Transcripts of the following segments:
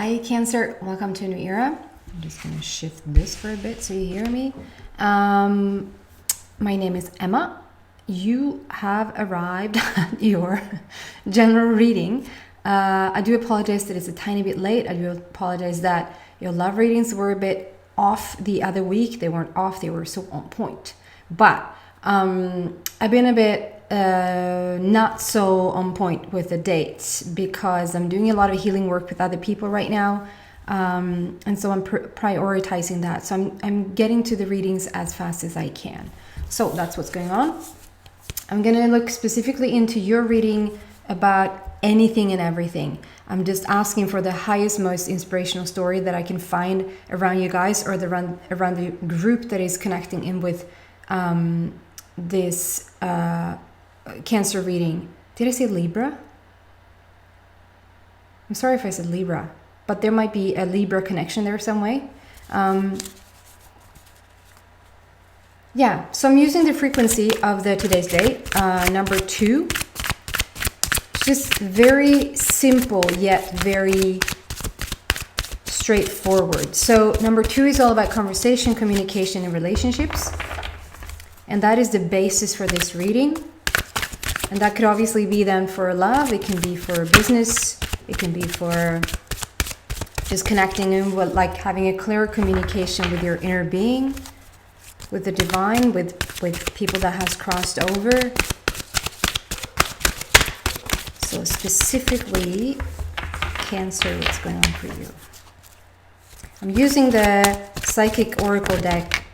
Hi Cancer, welcome to a new era. I'm just going to shift this for a bit so you hear me. My name is Emma. You have arrived at your general reading. I do apologize that it's a tiny bit late. I do apologize that your love readings were a bit off the other week. They weren't off, they were so on point. But I've been a bit not so on point with the dates because I'm doing a lot of healing work with other people right now, and so I'm prioritizing that. So I'm getting to the readings as fast as I can. So that's what's going on. I'm gonna look specifically into your reading about anything and everything. I'm just asking for the highest, most inspirational story that I can find around you guys, or around the group that is connecting in with this Cancer reading. Did I say Libra? I'm sorry if I said Libra, but there might be a Libra connection there some way. Yeah, so I'm using the frequency of the today's date, number 2. Just very simple yet very straightforward. So number 2 is all about conversation, communication, and relationships. And that is the basis for this reading. And that could obviously be then for love, it can be for business, it can be for just connecting in with, like, having a clear communication with your inner being, with the divine, with people that has crossed over. So specifically, Cancer, what's going on for you? I'm using the Psychic Oracle deck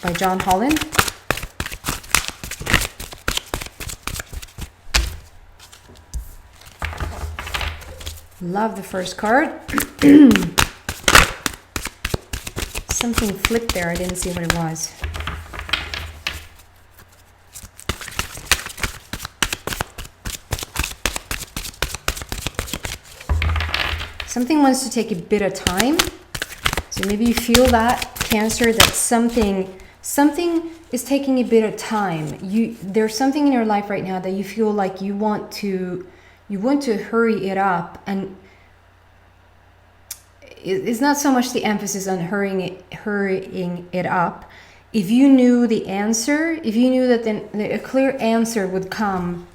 by John Holland. Love the first card. Something flipped there. I didn't see what it was. Something wants to take a bit of time. So maybe you feel that, Cancer, that something is taking a bit of time. There's something in your life right now that you feel like you want to hurry it up, and it's not so much the emphasis on hurrying it up. If you knew the answer, if you knew that a clear answer would come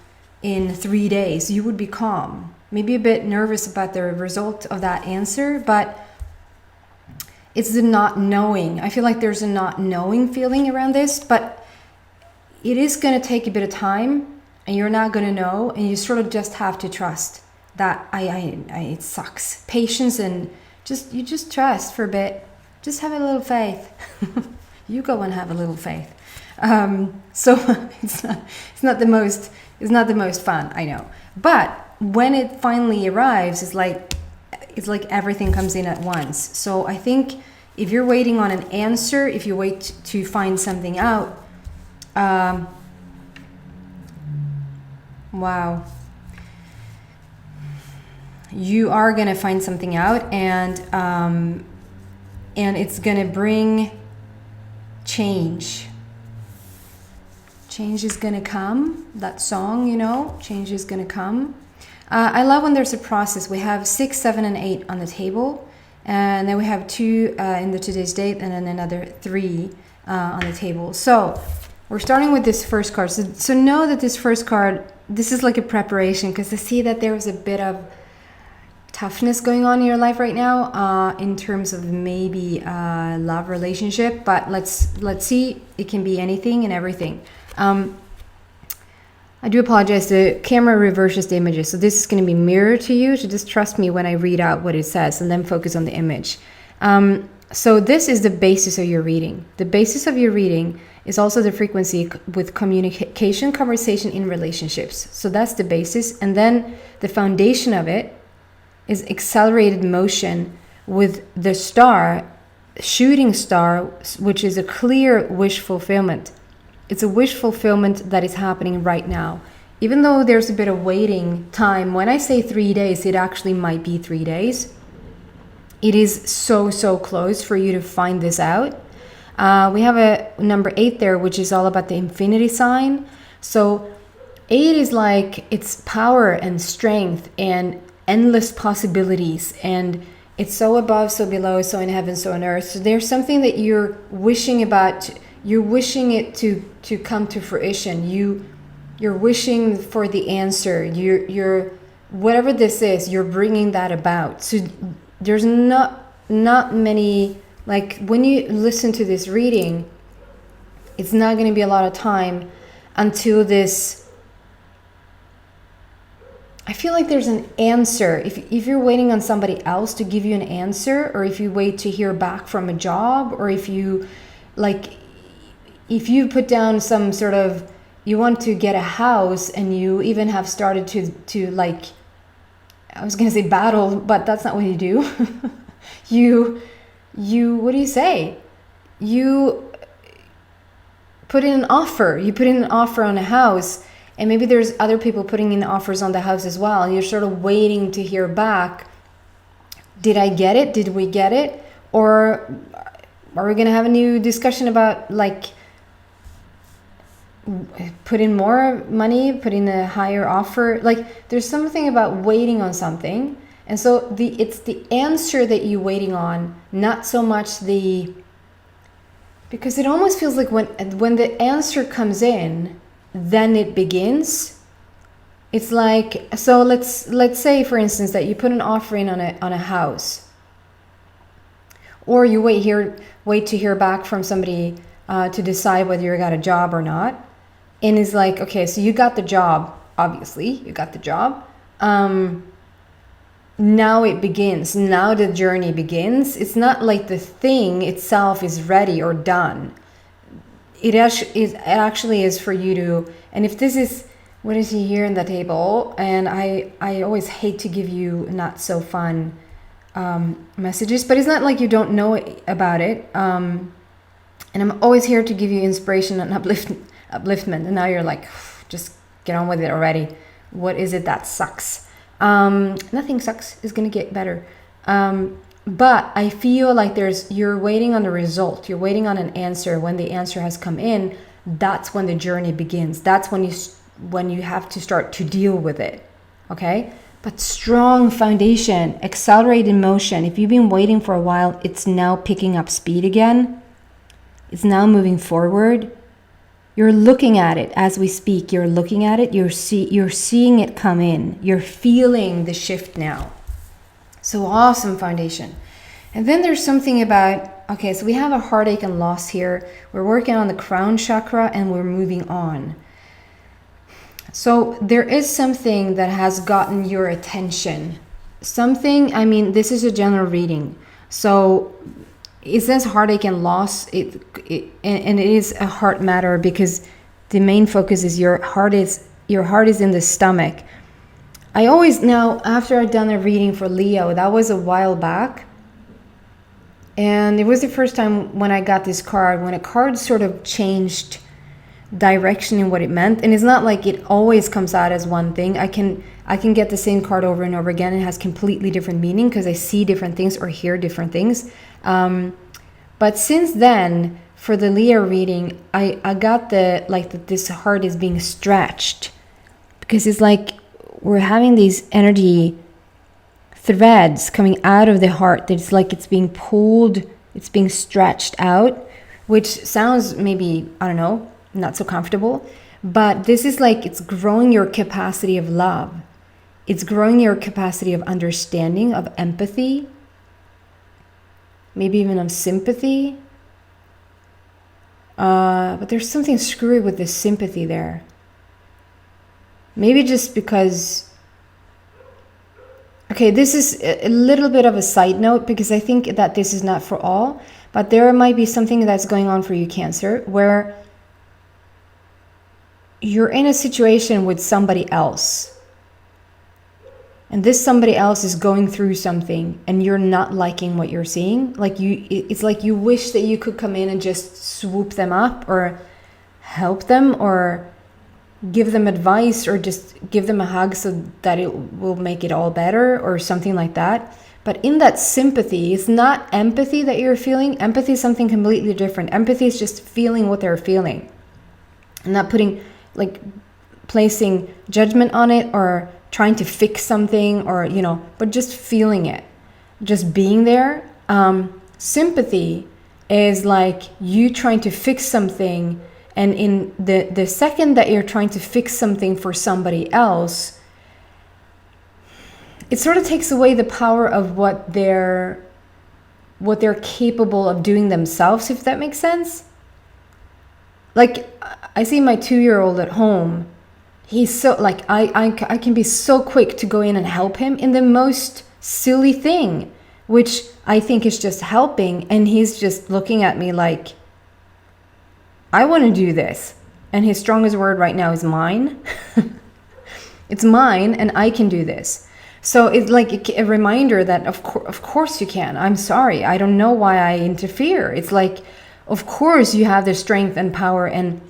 in 3 days, you would be calm. Maybe a bit nervous about the result of that answer, but it's the not knowing. I feel like there's a not knowing feeling around this, but it is going to take a bit of time. And you're not going to know, and you sort of just have to trust that it sucks. Patience, and you just trust for a bit. Just have a little faith. You go and have a little faith. So it's not the most fun, I know. But when it finally arrives, it's like everything comes in at once. So I think if you're waiting on an answer, if you wait to find something out, wow, you are going to find something out, and it's going to bring change. Change is going to come. That song, change is going to come. I love when there's a process. We have 6, 7, and 8 on the table, and then we have 2 in the today's date, and then another 3 on the table. So we're starting with this first card. So know that this first card, this is like a preparation, because I see that there's a bit of toughness going on in your life right now, in terms of maybe love relationship. But let's see. It can be anything and everything. I do apologize. The camera reverses the images, so this is going to be mirrored to you. So just trust me when I read out what it says, and then focus on the image. So this is the basis of your reading. The basis of your reading is also the frequency with communication, conversation in relationships. So that's the basis. And then the foundation of it is accelerated motion with the star, shooting star, which is a clear wish fulfillment. It's a wish fulfillment that is happening right now. Even though there's a bit of waiting time, when I say 3 days, it actually might be 3 days. It is so close for you to find this out. We have a number 8 there, which is all about the infinity sign. So 8 is like, it's power and strength and endless possibilities, and It's so above, so below, so in heaven, so on earth. So there's something that you're wishing about. You're wishing it to come to fruition. You're wishing for the answer. You're whatever this is, you're bringing that about. So there's not many, like when you listen to this reading, it's not going to be a lot of time until this. I feel like there's an answer. If you're waiting on somebody else to give you an answer, or if you wait to hear back from a job, or if you put down some sort of, you want to get a house and you even have started to like, I was going to say battle, but that's not what you do. you what do you say? You put in an offer. You put in an offer on a house, and maybe there's other people putting in offers on the house as well, and you're sort of waiting to hear back. Did I get it? Did we get it? Or are we going to have a new discussion about like put in more money, put in a higher offer? Like there's something about waiting on something. And so it's the answer that you're waiting on, not so much because it almost feels like when the answer comes in, then it begins. It's like, so let's say for instance that you put an offer in on a house, or you wait to hear back from somebody to decide whether you got a job or not. And it's like, okay, so you got the job, obviously you got the job. Now it begins. Now the journey begins. It's not like the thing itself is ready or done. It actually is for you to, and if this is, what is he here in the table? And I always hate to give you not so fun messages, but it's not like you don't know about it. And I'm always here to give you inspiration and upliftment. And now you're like, just get on with it already. What is it that sucks? Nothing sucks. It's gonna get better. But I feel like you're waiting on the result. You're waiting on an answer. When the answer has come in, that's when the journey begins. That's when you have to start to deal with it. Okay? But strong foundation, accelerated motion. If you've been waiting for a while, it's now picking up speed again. It's now moving forward. You're looking at it as we speak. You're looking at it. You're seeing it come in. You're feeling the shift now. So awesome foundation. And then there's something about, okay, so we have a heartache and loss here. We're working on the crown chakra and we're moving on. So there is something that has gotten your attention. Something, I mean, this is a general reading. So it says heartache and loss. And it is a heart matter because the main focus is your heart is in the stomach. I always, now after I've done a reading for Leo, that was a while back, and it was the first time when I got this card, when a card sort of changed direction in what it meant. And it's not like it always comes out as one thing. I can get the same card over and over again. It has completely different meaning because I see different things or hear different things. But since then, for the Leo reading, I got that this heart is being stretched, because it's like we're having these energy threads coming out of the heart. That's like it's being pulled, it's being stretched out, which sounds maybe, I don't know, not so comfortable. But this is like it's growing your capacity of love. It's growing your capacity of understanding, of empathy, maybe even of sympathy. But there's something screwy with this sympathy there. Maybe just because... Okay, this is a little bit of a side note because I think that this is not for all. But there might be something that's going on for you, Cancer, where you're in a situation with somebody else. And this somebody else is going through something and you're not liking what you're seeing. It's like you wish that you could come in and just swoop them up or help them or give them advice or just give them a hug so that it will make it all better or something like that. But in that sympathy, it's not empathy that you're feeling. Empathy is something completely different. Empathy is just feeling what they're feeling and not placing judgment on it or trying to fix something or, but just feeling it. just being there. Sympathy is like you trying to fix something, and in the second that you're trying to fix something for somebody else, it sort of takes away the power of what they're capable of doing themselves, if that makes sense. Like, I see my 2-year-old at home. He's so, like, I can be so quick to go in and help him in the most silly thing, which I think is just helping. And he's just looking at me like, I want to do this. And his strongest word right now is mine. It's mine, and I can do this. So it's like a reminder that of course you can. I'm sorry. I don't know why I interfere. It's like, of course you have the strength and power and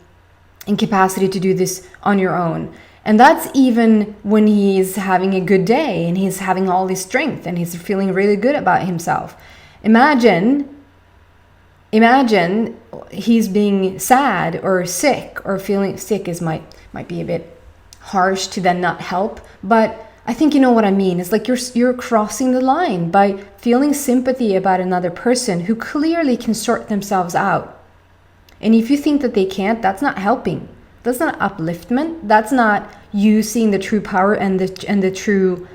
capacity to do this on your own. And that's even when he's having a good day and he's having all this strength and he's feeling really good about himself. Imagine he's being sad or sick, or feeling sick might be a bit harsh to then not help, but I think you know what I mean. It's like you're crossing the line by feeling sympathy about another person who clearly can sort themselves out. And if you think that they can't, that's not helping. That's not upliftment. That's not you seeing the true power and the true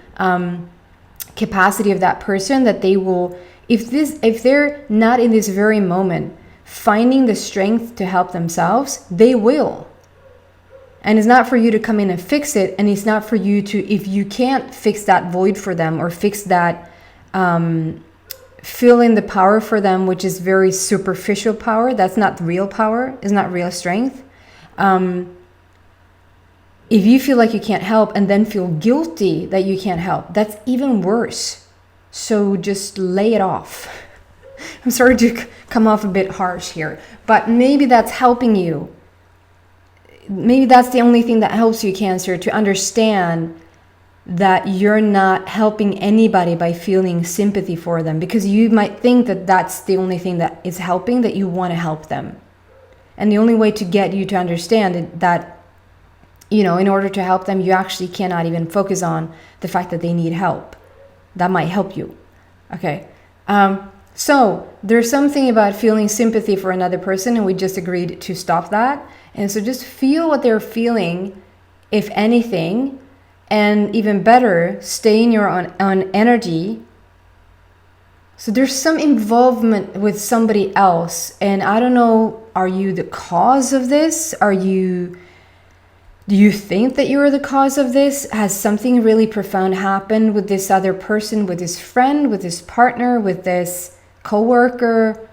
capacity of that person, that they will, if they're not in this very moment finding the strength to help themselves, they will. And it's not for you to come in and fix it. And it's not for you to, if you can't fix that void for them or fix that, fill in the power for them, which is very superficial power. That's not real power. It's not real strength. If you feel like you can't help and then feel guilty that you can't help, that's even worse. So just lay it off. I'm sorry to come off a bit harsh here, but maybe that's helping you. Maybe that's the only thing that helps you, Cancer, to understand that you're not helping anybody by feeling sympathy for them, because you might think that that's the only thing that is helping, that you want to help them. And the only way to get you to understand that, you know, in order to help them, you actually cannot even focus on the fact that they need help. That might help you. Okay. So there's something about feeling sympathy for another person, and we just agreed to stop that. And so just feel what they're feeling, if anything, and even better, stay in your own energy. So there's some involvement with somebody else, and I don't know, are you the cause of this? Do you think that you're the cause of this? Has something really profound happened with this other person, with this friend, with this partner, with this coworker?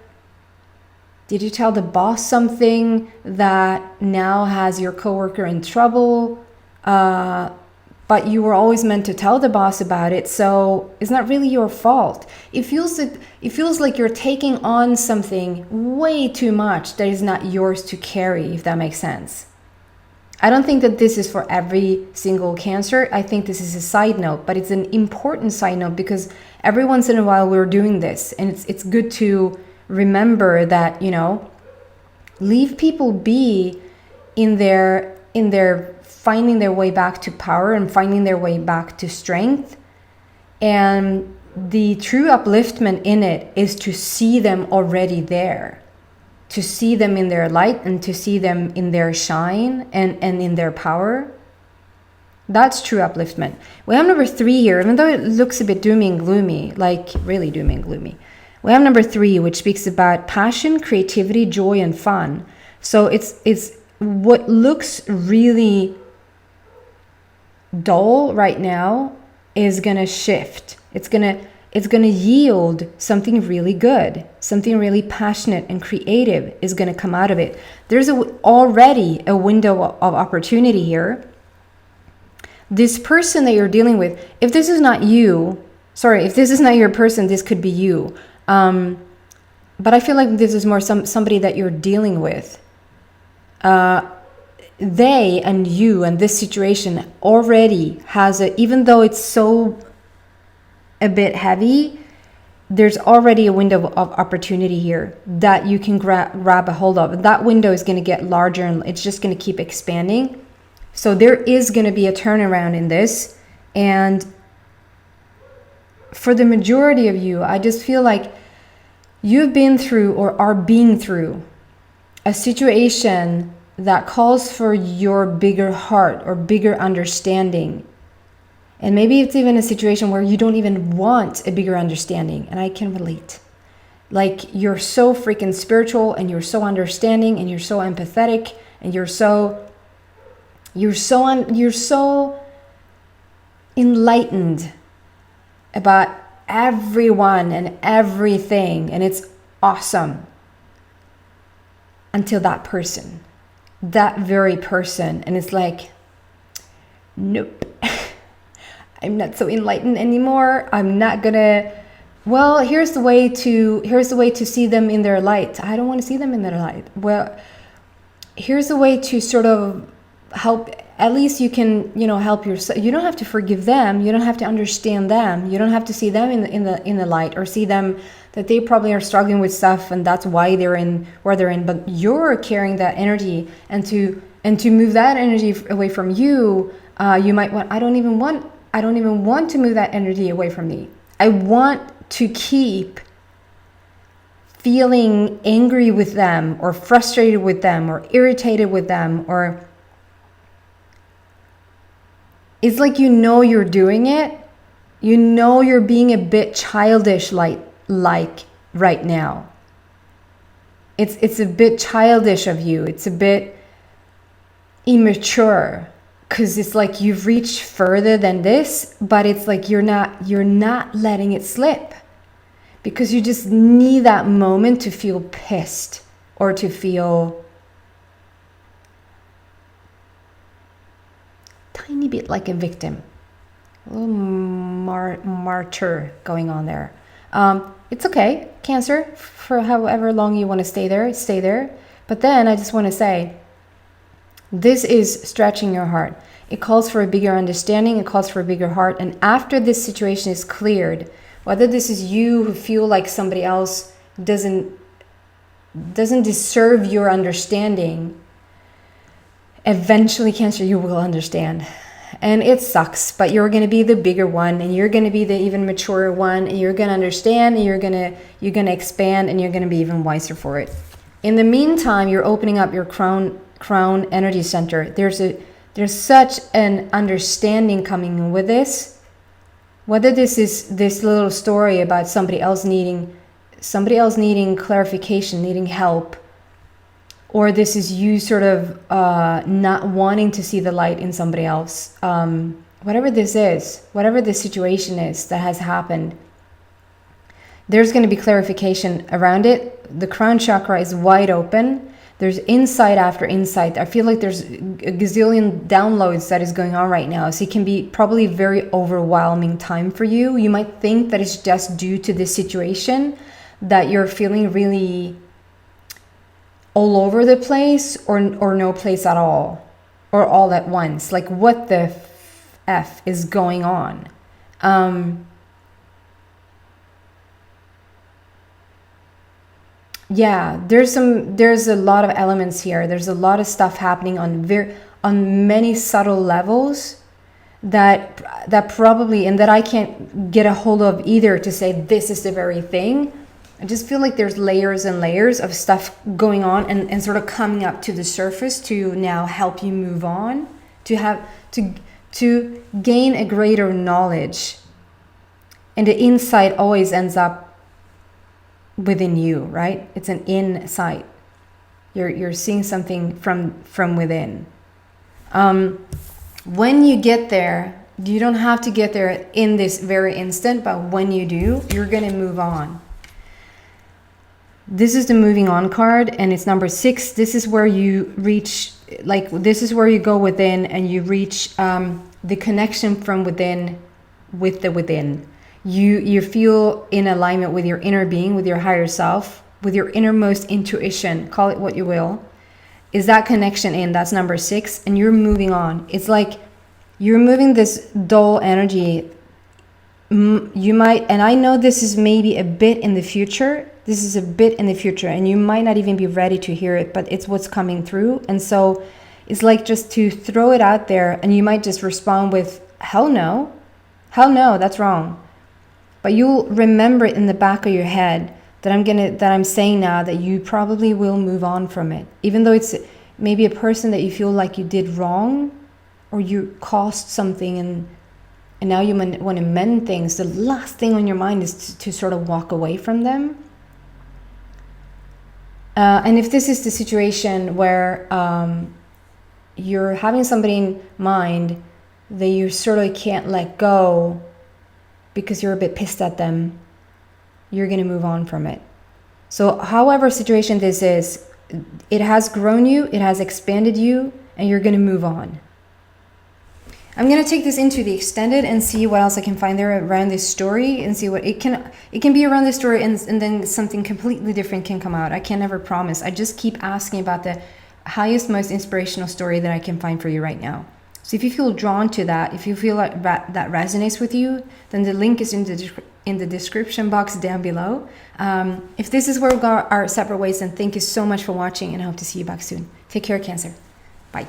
Did you tell the boss something that now has your coworker in trouble? But you were always meant to tell the boss about it, so it's not really your fault. It feels like you're taking on something way too much that is not yours to carry, if that makes sense. I don't think that this is for every single Cancer. I think this is a side note, but it's an important side note, because every once in a while we're doing this, and it's good to remember that, you know, leave people be in their finding their way back to power and finding their way back to strength. And the true upliftment in it is to see them already there, to see them in their light and to see them in their shine and in their power. That's true upliftment. We have number 3 here, even though it looks a bit doomy and gloomy, like really doomy and gloomy. We have number 3, which speaks about passion, creativity, joy, and fun. So it's what looks really dull right now is gonna shift. It's gonna yield something really good, something really passionate and creative is gonna come out of it. There's already a window of opportunity here. This person that you're dealing with, if this is not you, if this is not your person, this could be you. But I feel like this is more somebody that you're dealing with. They and you and this situation already has even though it's so a bit heavy, there's already a window of opportunity here that you can grab a hold of. That window is going to get larger and it's just going to keep expanding. So there is going to be a turnaround in this, and for the majority of you, I just feel like you've been through or are being through a situation that calls for your bigger heart or bigger understanding. And maybe it's even a situation where you don't even want a bigger understanding. And I can relate. Like, you're so freaking spiritual and you're so understanding and you're so empathetic and you're so enlightened about everyone and everything, and it's awesome. Until that person, that very person, and it's like, nope, I'm not so enlightened anymore. I'm not gonna. Well, here's the way to see them in their light. I don't want to see them in their light. Well, here's the way to sort of help. At least you can, help yourself. You don't have to forgive them. You don't have to understand them. You don't have to see them in the light, or see them that they probably are struggling with stuff and that's why they're in where they're in. But you're carrying that energy, and to move that energy away from you, you might want. I don't even want to move that energy away from me. I want to keep feeling angry with them, or frustrated with them, or irritated with them, or it's like you're doing it. You're being a bit childish like right now. It's a bit childish of you. It's a bit immature, because it's like you've reached further than this, but it's like you're not letting it slip, because you just need that moment to feel pissed, or to feel tiny bit like a victim, a little martyr going on there. It's okay, Cancer, for however long you want to stay there. But then I just want to say, this is stretching your heart. It calls for a bigger understanding. It calls for a bigger heart. And after this situation is cleared, whether this is you who feel like somebody else doesn't deserve your understanding, eventually, Cancer, you will understand. And it sucks, but you're going to be the bigger one, and you're going to be the even maturer one, and you're going to understand, and you're going to expand, and you're going to be even wiser for it. In the meantime, you're opening up your crown energy center. There's such an understanding coming with this. Whether this is this little story about somebody else needing clarification, needing help, or this is you sort of not wanting to see the light in somebody else. Whatever this is, whatever this situation is that has happened, there's going to be clarification around it. The crown chakra is wide open. There's insight after insight. I feel like there's a gazillion downloads that is going on right now. So it can be probably a very overwhelming time for you. You might think that it's just due to this situation that you're feeling really all over the place, or no place at all, or all at once. Like, what the F is going on? Yeah, there's a lot of elements here. There's a lot of stuff happening on many subtle levels that probably, and that I can't get a hold of either to say this is the very thing. I just feel like there's layers and layers of stuff going on and sort of coming up to the surface to now help you move on, to gain a greater knowledge. And the insight always ends up within you, right? It's an insight. You're seeing something from within. When you get there, you don't have to get there in this very instant, but when you do, you're going to move on. This is the moving on card, and it's number 6. This is where you reach, this is where you go within, and you reach the connection from within with the within. You feel in alignment with your inner being, with your higher self, with your innermost intuition, call it what you will. Is that connection in? That's number 6, and you're moving on. It's like you're moving this dull energy. You might, and I know this is maybe a bit in the future. This is a bit in the future, and you might not even be ready to hear it, but it's what's coming through. And so it's like just to throw it out there, and you might just respond with, hell no, that's wrong. but you'll remember it in the back of your head that I'm saying now that you probably will move on from it, even though it's maybe a person that you feel like you did wrong or you caused something, and now you want to mend things. The last thing on your mind is to sort of walk away from them. And if this is the situation where you're having somebody in mind that you sort of can't let go because you're a bit pissed at them, you're going to move on from it. So however situation this is, it has grown you, it has expanded you, and you're going to move on. I'm going to take this into the extended and see what else I can find there around this story, and see what it can be around this story, and then something completely different can come out. I can never promise. I just keep asking about the highest, most inspirational story that I can find for you right now. So if you feel drawn to that, if you feel like that resonates with you, then the link is in the description box down below. If this is where we got our separate ways, then thank you so much for watching, and I hope to see you back soon. Take care, Cancer. Bye.